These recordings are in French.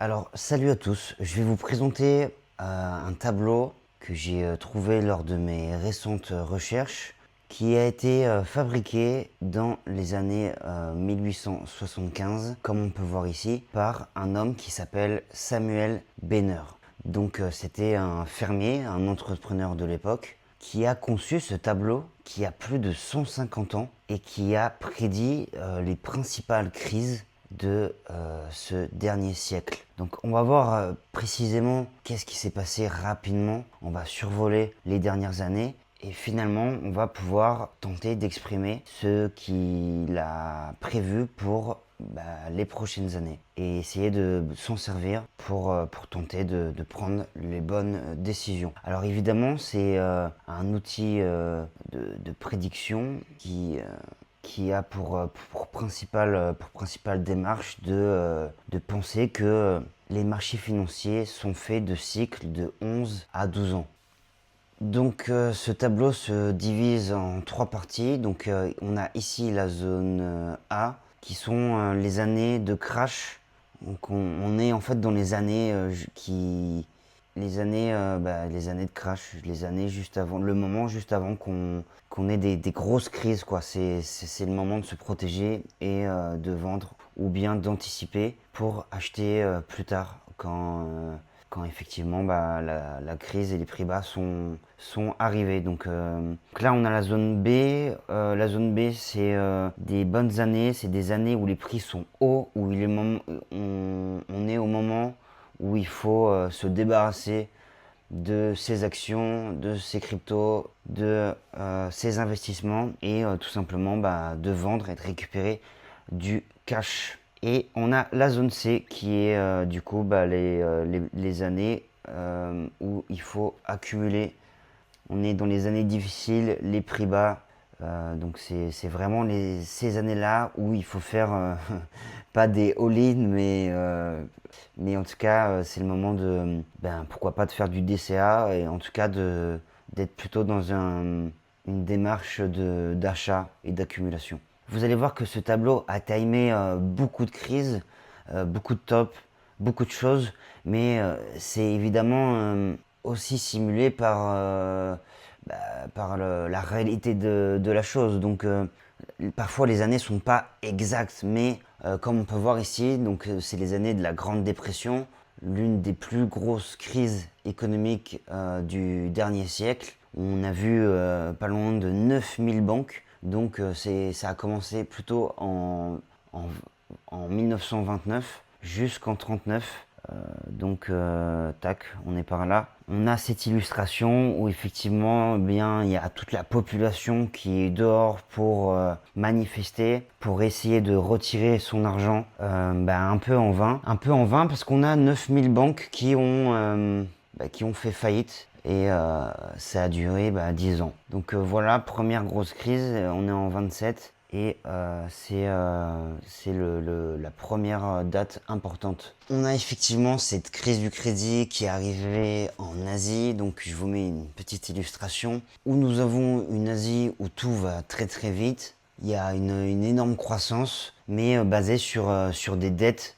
Alors, salut à tous, je vais vous présenter un tableau que j'ai trouvé lors de mes récentes recherches qui a été fabriqué dans les années 1875, comme on peut voir ici, par un homme qui s'appelle Samuel Benner. Donc c'était un fermier, un entrepreneur de l'époque, qui a conçu ce tableau qui a plus de 150 ans et qui a prédit les principales crises de ce dernier siècle. Donc on va voir précisément qu'est-ce qui s'est passé rapidement, on va survoler les dernières années et finalement on va pouvoir tenter d'exprimer ce qu'il a prévu pour les prochaines années et essayer de s'en servir pour tenter de prendre les bonnes décisions. Alors évidemment c'est un outil de prédiction qui a pour principale démarche de penser que les marchés financiers sont faits de cycles de 11 à 12 ans. Donc ce tableau se divise en trois parties. Donc on a ici la zone A qui sont les années de crash. Donc on est en fait dans les années les années de crash, les années juste avant, le moment juste avant qu'on ait des grosses crises quoi. C'est le moment de se protéger et de vendre ou bien d'anticiper pour acheter plus tard quand effectivement la crise et les prix bas sont arrivés. Donc là on a la zone B. La zone B c'est des bonnes années, c'est des années où les prix sont hauts, où on est au moment où il faut se débarrasser de ses actions, de ses cryptos, de ses investissements et tout simplement de vendre et de récupérer du cash. Et on a la zone C qui est du coup les années où il faut accumuler. On est dans les années difficiles, les prix bas. Donc c'est vraiment ces années-là où il faut faire pas des all-in, mais en tout cas c'est le moment de pourquoi pas de faire du DCA et en tout cas d'être plutôt dans une démarche d'achat et d'accumulation. Vous allez voir que ce tableau a timé beaucoup de crises, beaucoup de tops, beaucoup de choses, mais c'est évidemment aussi simulé par la réalité de la chose. Donc parfois les années sont pas exactes, mais comme on peut voir ici, donc c'est les années de la Grande Dépression, l'une des plus grosses crises économiques du dernier siècle. On a vu pas loin de 9000 banques. Donc ça a commencé plutôt en 1929 jusqu'en 39. Tac, on est par là. On a cette illustration où effectivement, il y a toute la population qui est dehors pour manifester, pour essayer de retirer son argent un peu en vain. Un peu en vain parce qu'on a 9000 banques qui ont fait faillite. Et ça a duré 10 ans. Donc voilà, première grosse crise, on est en 27 et c'est la première date importante. On a effectivement cette crise du crédit qui est arrivée en Asie, donc je vous mets une petite illustration où nous avons une Asie où tout va très très vite. Il y a une énorme croissance, mais basée sur des dettes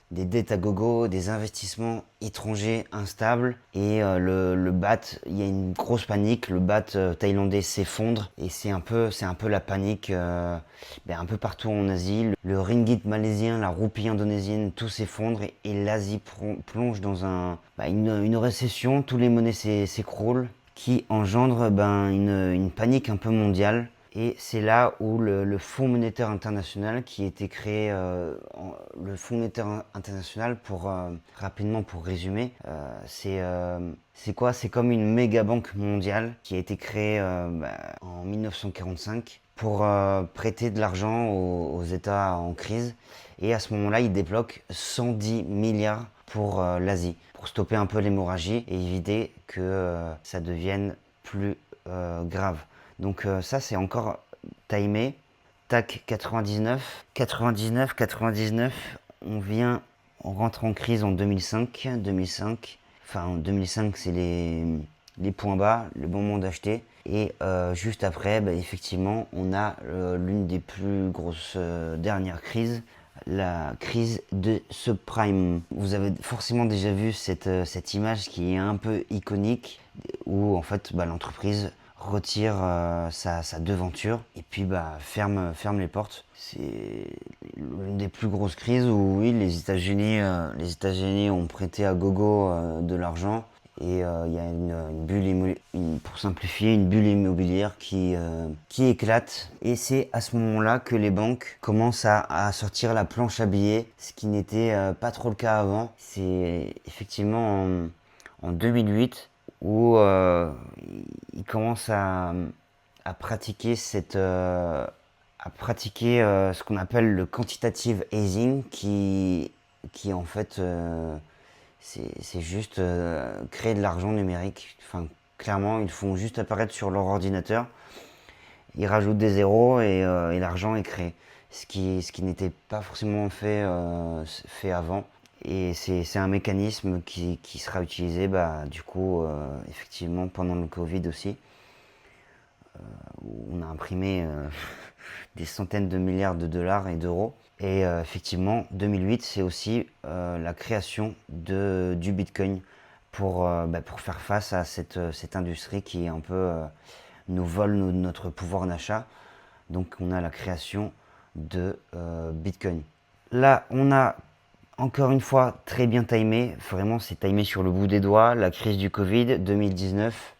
à gogo, des investissements étrangers instables. Et le baht, il y a une grosse panique, le baht thaïlandais s'effondre et c'est un peu la panique un peu partout en Asie. Le ringgit malaisien, la roupie indonésienne, tout s'effondre et l'Asie plonge dans une récession, tous les monnaies s'écroulent qui engendre une panique un peu mondiale. Et c'est là où le Fonds monétaire international qui a été créé, le Fonds monétaire international rapidement pour résumer, c'est quoi? C'est comme une méga banque mondiale qui a été créée en 1945 pour prêter de l'argent aux États en crise. Et à ce moment-là, il débloque 110 milliards pour l'Asie, pour stopper un peu l'hémorragie et éviter que ça devienne plus grave. Donc ça c'est encore timé. Tac, 99, 99, 99. On rentre en crise en 2005. 2005. Enfin en 2005 c'est les points bas, le bon moment d'acheter. Et juste après, effectivement, on a l'une des plus grosses dernières crises la crise de subprime. Vous avez forcément déjà vu cette image qui est un peu iconique, où en fait l'entreprise retire sa devanture et puis ferme les portes. C'est l'une des plus grosses crises où oui, les États-Unis ont prêté à gogo de l'argent. Et il y a une bulle pour simplifier, une bulle immobilière qui éclate. Et c'est à ce moment-là que les banques commencent à sortir la planche à billets, ce qui n'était pas trop le cas avant. C'est effectivement en 2008 où ils commencent à pratiquer ce qu'on appelle le quantitative easing, qui en fait c'est juste créer de l'argent numérique. Enfin, clairement, ils font juste apparaître sur leur ordinateur, ils rajoutent des zéros et l'argent est créé. Ce qui n'était pas forcément fait avant. Et c'est un mécanisme qui sera utilisé du coup effectivement pendant le Covid aussi, où on a imprimé des centaines de milliards de dollars et d'euros. Et effectivement, 2008, c'est aussi la création du Bitcoin pour faire face à cette industrie qui un peu nous vole notre pouvoir d'achat. Donc on a la création de Bitcoin. Là, on a encore une fois très bien timé, vraiment c'est timé sur le bout des doigts, la crise du Covid 2019.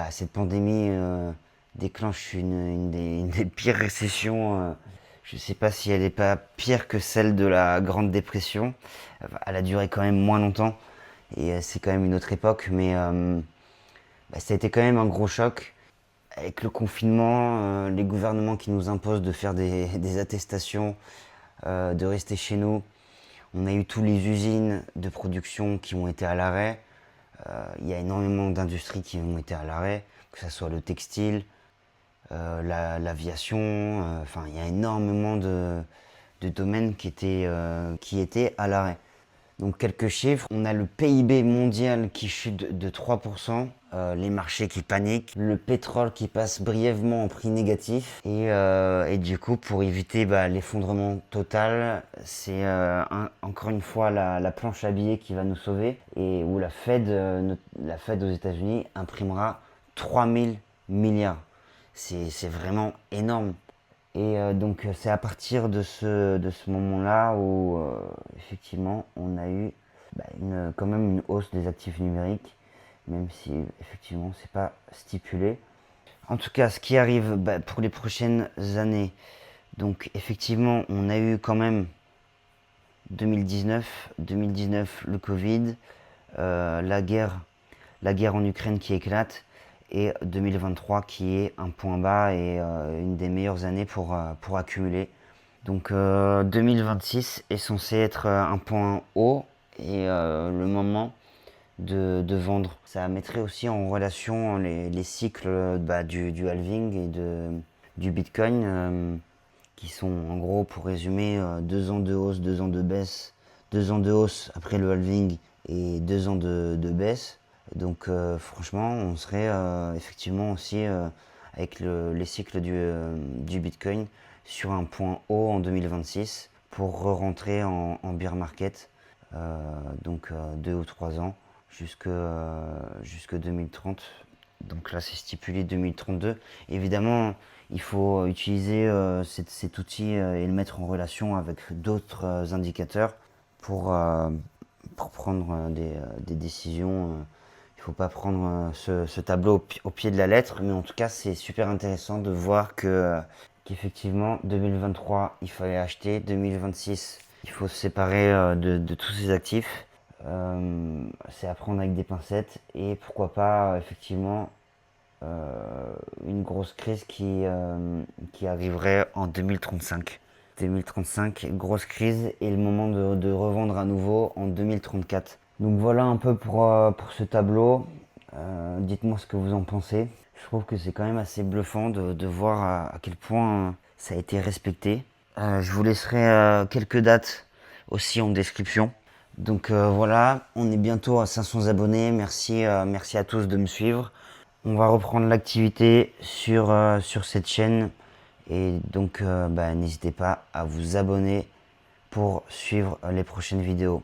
Cette pandémie déclenche une des pires récessions. Je ne sais pas si elle n'est pas pire que celle de la Grande Dépression. Elle a duré quand même moins longtemps et c'est quand même une autre époque, mais ça a été quand même un gros choc. Avec le confinement, les gouvernements qui nous imposent de faire des attestations, de rester chez nous. On a eu toutes les usines de production qui ont été à l'arrêt. Il y a énormément d'industries qui ont été à l'arrêt, que ce soit le textile, l'aviation. Enfin, il y a énormément de domaines qui étaient à l'arrêt. Donc quelques chiffres, on a le PIB mondial qui chute de 3%, les marchés qui paniquent, le pétrole qui passe brièvement en prix négatif et du coup pour éviter l'effondrement total, c'est encore une fois la planche à billets qui va nous sauver et où la Fed aux États-Unis imprimera 3000 milliards. C'est vraiment énorme. Et donc c'est à partir de ce moment-là où effectivement on a eu quand même une hausse des actifs numériques, même si effectivement c'est pas stipulé. En tout cas, ce qui arrive pour les prochaines années, donc effectivement on a eu quand même 2019 le Covid, la guerre en Ukraine qui éclate, et 2023 qui est un point bas et une des meilleures années pour accumuler. Donc 2026 est censé être un point haut et le moment de vendre. Ça mettrait aussi en relation les cycles du halving et du Bitcoin qui sont en gros, pour résumer, 2 ans de hausse, 2 ans de baisse, 2 ans de hausse après le halving et 2 ans de baisse. Donc franchement, on serait effectivement aussi avec les cycles du Bitcoin sur un point haut en 2026 pour re-rentrer en bear market, donc 2 ou 3 ans jusque 2030. Donc là, c'est stipulé 2032. Évidemment, il faut utiliser cet outil et le mettre en relation avec d'autres indicateurs pour prendre des décisions. Il ne faut pas prendre ce tableau au pied de la lettre, mais en tout cas, c'est super intéressant de voir qu'effectivement, 2023, il fallait acheter, 2026, il faut se séparer de tous ces actifs. C'est à prendre avec des pincettes et pourquoi pas effectivement une grosse crise qui arriverait en 2035. 2035, grosse crise et le moment de revendre à nouveau en 2034. Donc voilà un peu pour ce tableau. Dites-moi ce que vous en pensez. Je trouve que c'est quand même assez bluffant de voir à quel point ça a été respecté. Je vous laisserai quelques dates aussi en description. Donc voilà, on est bientôt à 500 abonnés. Merci à tous de me suivre. On va reprendre l'activité sur cette chaîne. Et donc n'hésitez pas à vous abonner pour suivre les prochaines vidéos.